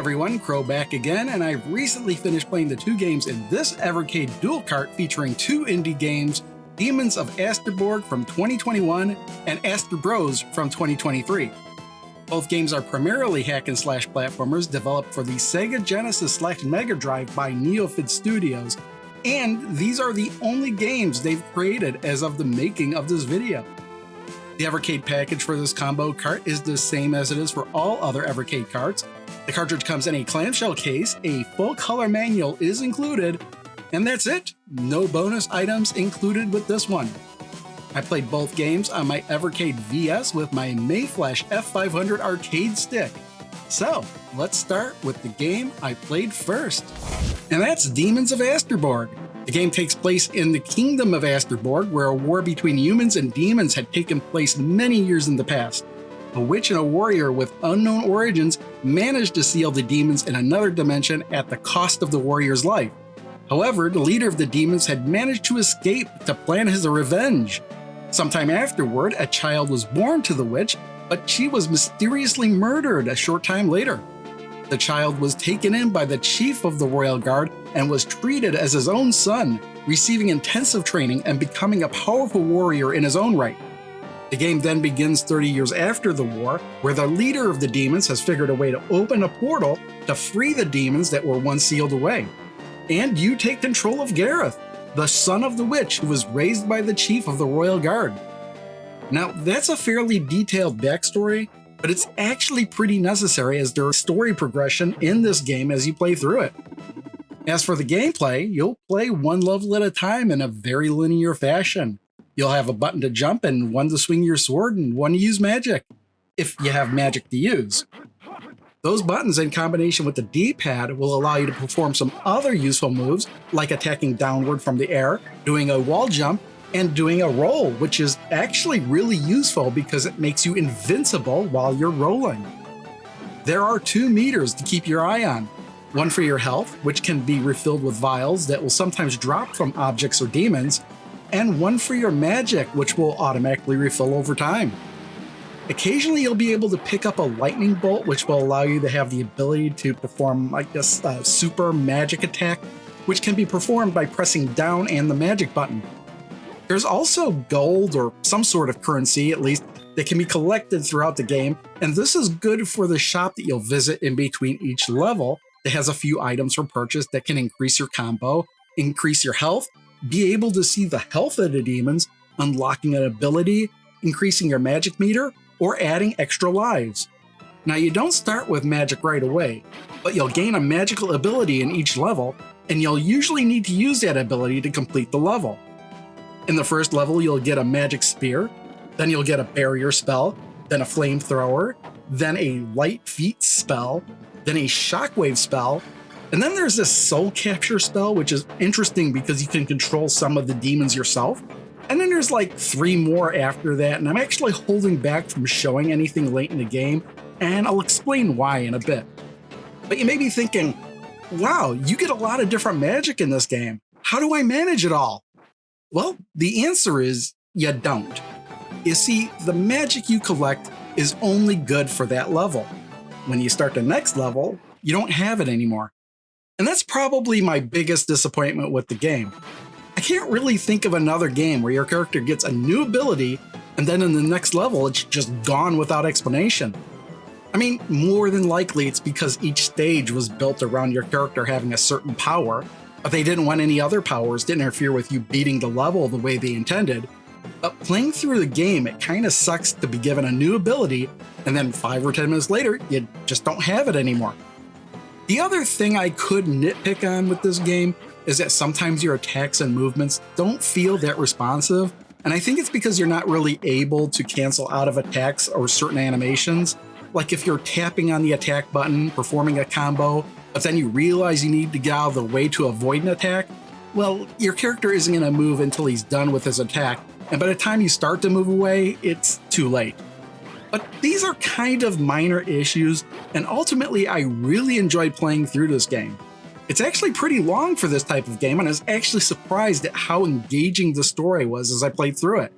everyone, Crow back again, and I've recently finished playing the two games in this Evercade dual cart featuring two indie games, Demons of Asteborg from 2021 and Astebrosbb from 2023. Both games are primarily hack-and-slash platformers developed for the Sega Genesis/Mega Drive by Neofid Studios, and these are the only games they've created as of the making of this video. The Evercade package for this combo cart is the same as it is for all other Evercade carts. The cartridge comes in a clamshell case, a full color manual is included, and that's it. No bonus items included with this one. I played both games on my Evercade VS with my Mayflash F500 arcade stick. So let's start with the game I played first, and that's Demons of Asteborg. The game takes place in the Kingdom of Asteborg, where a war between humans and demons had taken place many years in the past. A witch and a warrior with unknown origins managed to seal the demons in another dimension at the cost of the warrior's life. However, the leader of the demons had managed to escape to plan his revenge. Sometime afterward, a child was born to the witch, but she was mysteriously murdered a short time later. The child was taken in by the chief of the royal guard and was treated as his own son, receiving intensive training and becoming a powerful warrior in his own right. The game then begins 30 years after the war, where the leader of the demons has figured a way to open a portal to free the demons that were once sealed away. And you take control of Gareth, the son of the witch who was raised by the chief of the royal guard. Now, that's a fairly detailed backstory, but it's actually pretty necessary as there's story progression in this game as you play through it. As for the gameplay, you'll play one level at a time in a very linear fashion. You'll have a button to jump and one to swing your sword and one to use magic, if you have magic to use. Those buttons in combination with the D-pad will allow you to perform some other useful moves, like attacking downward from the air, doing a wall jump, and doing a roll, which is actually really useful because it makes you invincible while you're rolling. There are 2 meters to keep your eye on. One for your health, which can be refilled with vials that will sometimes drop from objects or demons, and one for your magic, which will automatically refill over time. Occasionally you'll be able to pick up a lightning bolt, which will allow you to have the ability to perform, I guess, a super magic attack, which can be performed by pressing down and the magic button. There's also gold, or some sort of currency at least, that can be collected throughout the game, and this is good for the shop that you'll visit in between each level that has a few items for purchase that can increase your combo, increase your health, be able to see the health of the demons, unlocking an ability, increasing your magic meter, or adding extra lives. Now, you don't start with magic right away, but you'll gain a magical ability in each level, and you'll usually need to use that ability to complete the level. In the first level, you'll get a magic spear, then you'll get a barrier spell, then a flamethrower, then a light feet spell, then a shockwave spell, and then there's this soul capture spell, which is interesting because you can control some of the demons yourself. And then there's like 3 more after that, and I'm actually holding back from showing anything late in the game, and I'll explain why in a bit. But you may be thinking, wow, you get a lot of different magic in this game. How do I manage it all? Well, the answer is you don't. You see, the magic you collect is only good for that level. When you start the next level, you don't have it anymore. And that's probably my biggest disappointment with the game. I can't really think of another game where your character gets a new ability and then in the next level it's just gone without explanation. I mean, more than likely it's because each stage was built around your character having a certain power, but they didn't want any other powers to interfere with you beating the level the way they intended. But playing through the game, it kind of sucks to be given a new ability and then 5 or 10 minutes later, you just don't have it anymore. The other thing I could nitpick on with this game is that sometimes your attacks and movements don't feel that responsive, and I think it's because you're not really able to cancel out of attacks or certain animations. Like if you're tapping on the attack button, performing a combo, but then you realize you need to get out of the way to avoid an attack, well, your character isn't going to move until he's done with his attack, and by the time you start to move away, it's too late. But these are kind of minor issues, and ultimately I really enjoyed playing through this game. It's actually pretty long for this type of game, and I was actually surprised at how engaging the story was as I played through it.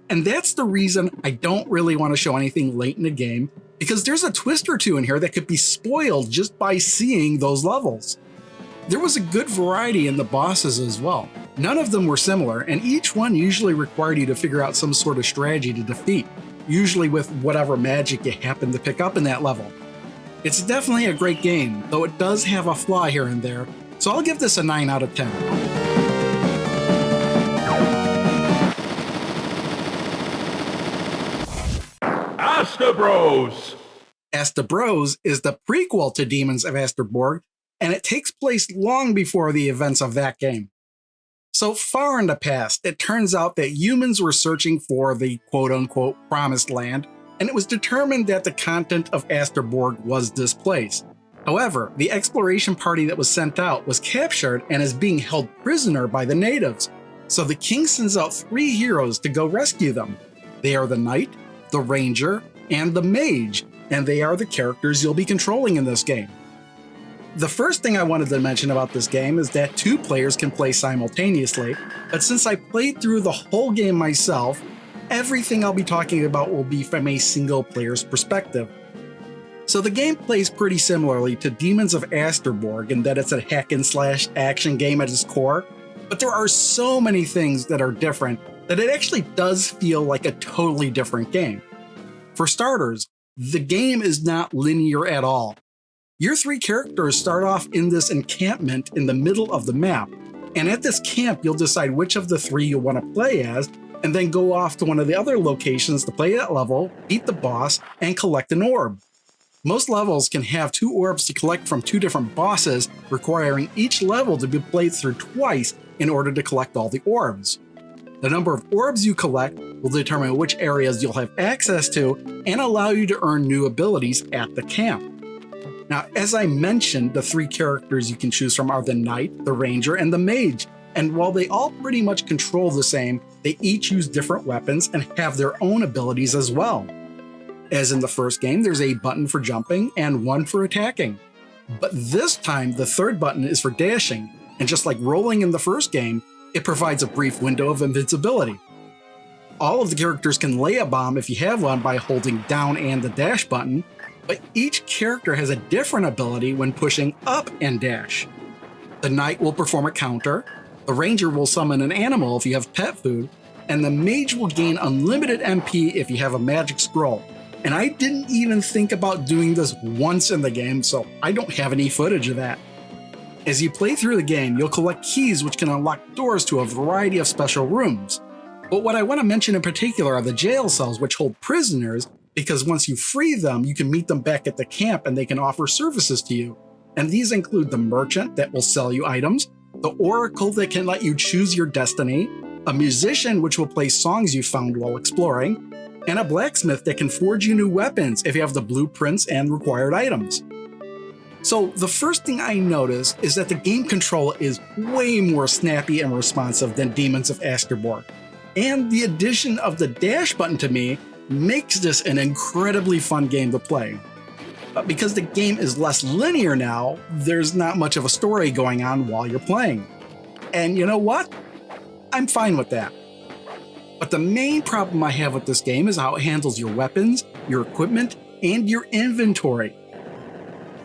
And that's the reason I don't really want to show anything late in the game, because there's a twist or two in here that could be spoiled just by seeing those levels. There was a good variety in the bosses as well. None of them were similar, and each one usually required you to figure out some sort of strategy to defeat, usually with whatever magic you happen to pick up in that level. It's definitely a great game, though it does have a flaw here and there, so I'll give this a 9 out of 10. Astebros! Astebros is the prequel to Demons of Asteborg, and it takes place long before the events of that game. So far in the past, it turns out that humans were searching for the quote-unquote promised land, and it was determined that the content of Asteborg was displaced. However, the exploration party that was sent out was captured and is being held prisoner by the natives, so the king sends out 3 heroes to go rescue them. They are the knight, the ranger, and the mage, and they are the characters you'll be controlling in this game. The first thing I wanted to mention about this game is that 2 players can play simultaneously, but since I played through the whole game myself, everything I'll be talking about will be from a single player's perspective. So the game plays pretty similarly to Demons of Asteborg in that it's a hack and slash action game at its core, but there are so many things that are different that it actually does feel like a totally different game. For starters, the game is not linear at all. Your 3 characters start off in this encampment in the middle of the map, and at this camp you'll decide which of the 3 you want to play as, and then go off to one of the other locations to play that level, beat the boss, and collect an orb. Most levels can have 2 orbs to collect from 2 different bosses, requiring each level to be played through twice in order to collect all the orbs. The number of orbs you collect will determine which areas you'll have access to and allow you to earn new abilities at the camp. Now, as I mentioned, the 3 characters you can choose from are the knight, the ranger, and the mage, and while they all pretty much control the same, they each use different weapons and have their own abilities as well. As in the first game, there's a button for jumping and one for attacking. But this time, the 3rd button is for dashing, and just like rolling in the first game, it provides a brief window of invincibility. All of the characters can lay a bomb if you have one by holding down and the dash button, but each character has a different ability when pushing up and dash. The knight will perform a counter, the ranger will summon an animal if you have pet food, and the mage will gain unlimited MP if you have a magic scroll. And I didn't even think about doing this once in the game, so I don't have any footage of that. As you play through the game, you'll collect keys which can unlock doors to a variety of special rooms. But what I want to mention in particular are the jail cells which hold prisoners, because once you free them, you can meet them back at the camp and they can offer services to you. And these include the merchant that will sell you items, the oracle that can let you choose your destiny, a musician which will play songs you found while exploring, and a blacksmith that can forge you new weapons if you have the blueprints and required items. So the first thing I notice is that the game control is way more snappy and responsive than Demons of Asteborg. And the addition of the dash button to me makes this an incredibly fun game to play. But because the game is less linear now, there's not much of a story going on while you're playing. And you know what? I'm fine with that. But the main problem I have with this game is how it handles your weapons, your equipment, and your inventory.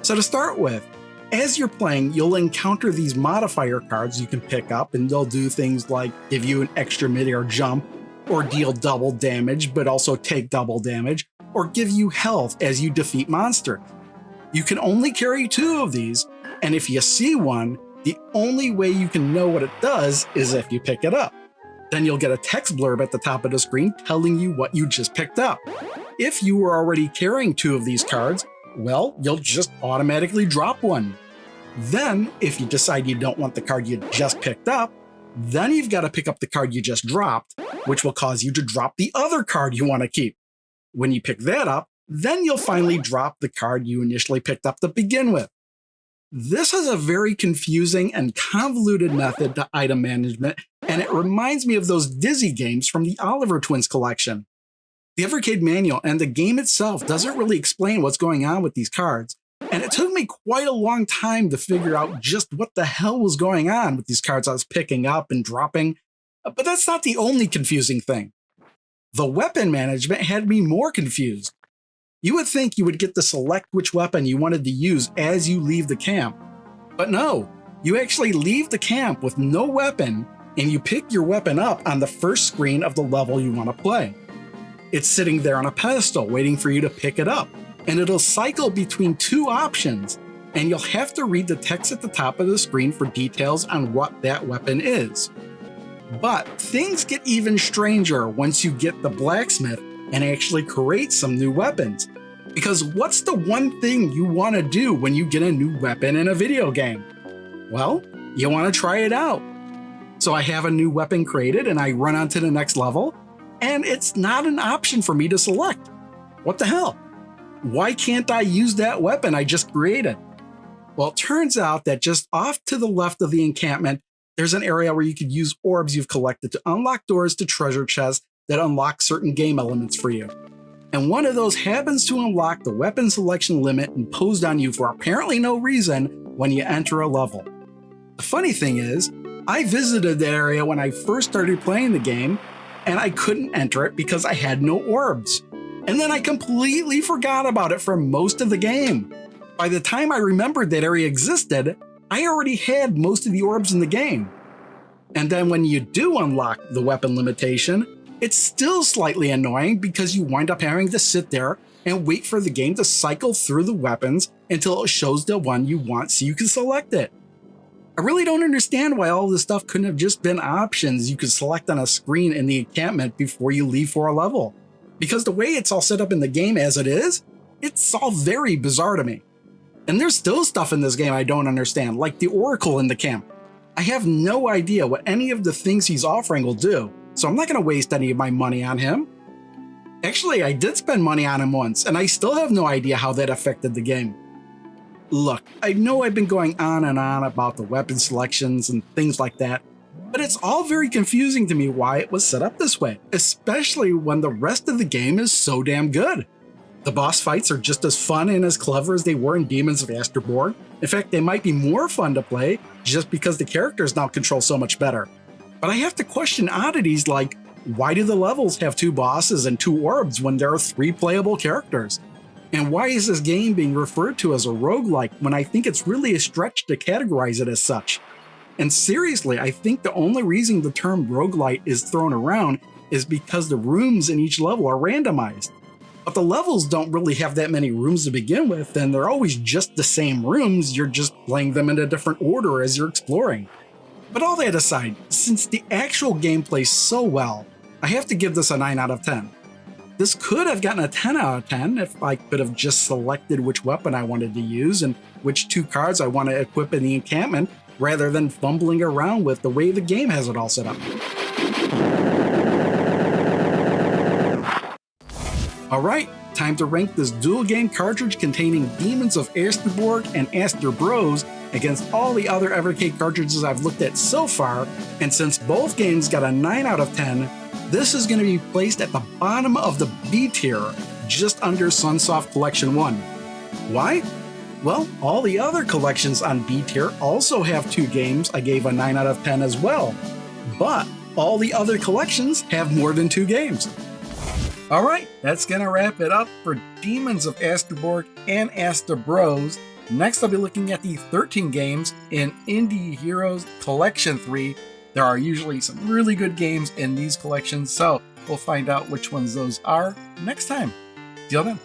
So to start with, as you're playing, you'll encounter these modifier cards you can pick up, and they'll do things like give you an extra mid-air jump, or deal double damage but also take double damage, or give you health as you defeat monsters. You can only carry 2 of these, and if you see one, the only way you can know what it does is if you pick it up. Then you'll get a text blurb at the top of the screen telling you what you just picked up. If you were already carrying 2 of these cards, well, you'll just automatically drop one. Then, if you decide you don't want the card you just picked up, then you've got to pick up the card you just dropped, which will cause you to drop the other card you want to keep. When you pick that up, then you'll finally drop the card you initially picked up to begin with. This is a very confusing and convoluted method to item management, and it reminds me of those Dizzy games from the Oliver Twins collection. The Evercade manual and the game itself doesn't really explain what's going on with these cards, and it took me quite a long time to figure out just what the hell was going on with these cards I was picking up and dropping. But that's not the only confusing thing. The weapon management had me more confused. You would think you would get to select which weapon you wanted to use as you leave the camp. But no, you actually leave the camp with no weapon and you pick your weapon up on the first screen of the level you want to play. It's sitting there on a pedestal waiting for you to pick it up, and it'll cycle between two options, and you'll have to read the text at the top of the screen for details on what that weapon is. But things get even stranger once you get the blacksmith and actually create some new weapons. Because what's the one thing you want to do when you get a new weapon in a video game? Well, you want to try it out. So I have a new weapon created and I run on to the next level, and it's not an option for me to select. What the hell? Why can't I use that weapon I just created? Well, it turns out that just off to the left of the encampment, there's an area where you could use orbs you've collected to unlock doors to treasure chests that unlock certain game elements for you. And one of those happens to unlock the weapon selection limit imposed on you for apparently no reason when you enter a level. The funny thing is, I visited that area when I first started playing the game, and I couldn't enter it because I had no orbs. And then I completely forgot about it for most of the game. By the time I remembered that area existed, I already had most of the orbs in the game. And then when you do unlock the weapon limitation, it's still slightly annoying because you wind up having to sit there and wait for the game to cycle through the weapons until it shows the one you want so you can select it. I really don't understand why all this stuff couldn't have just been options you could select on a screen in the encampment before you leave for a level. Because the way it's all set up in the game as it is, it's all very bizarre to me. And there's still stuff in this game I don't understand, like the Oracle in the camp. I have no idea what any of the things he's offering will do, so I'm not going to waste any of my money on him. Actually, I did spend money on him once, and I still have no idea how that affected the game. Look, I know I've been going on and on about the weapon selections and things like that, but it's all very confusing to me why it was set up this way, especially when the rest of the game is so damn good. The boss fights are just as fun and as clever as they were in Demons of Asteborg. In fact, they might be more fun to play just because the characters now control so much better. But I have to question oddities like, why do the levels have 2 bosses and 2 orbs when there are 3 playable characters? And why is this game being referred to as a roguelike when I think it's really a stretch to categorize it as such? And seriously, I think the only reason the term roguelite is thrown around is because the rooms in each level are randomized. But the levels don't really have that many rooms to begin with, and they're always just the same rooms, you're just playing them in a different order as you're exploring. But all that aside, since the actual game plays so well, I have to give this a 9 out of 10. This could have gotten a 10 out of 10 if I could have just selected which weapon I wanted to use and which 2 cards I want to equip in the encampment, rather than fumbling around with the way the game has it all set up. Alright, time to rank this dual game cartridge containing Demons of Asteborg and Asterbros against all the other Evercade cartridges I've looked at so far, and since both games got a 9 out of 10, this is going to be placed at the bottom of the B tier, just under Sunsoft Collection 1. Why? Well, all the other collections on B tier also have 2 games I gave a 9 out of 10 as well, but all the other collections have more than 2 games. Alright, that's going to wrap it up for Demons of Asteborg and Astebros. Next, I'll be looking at the 13 games in Indie Heroes Collection 3. There are usually some really good games in these collections, so we'll find out which ones those are next time. Till then.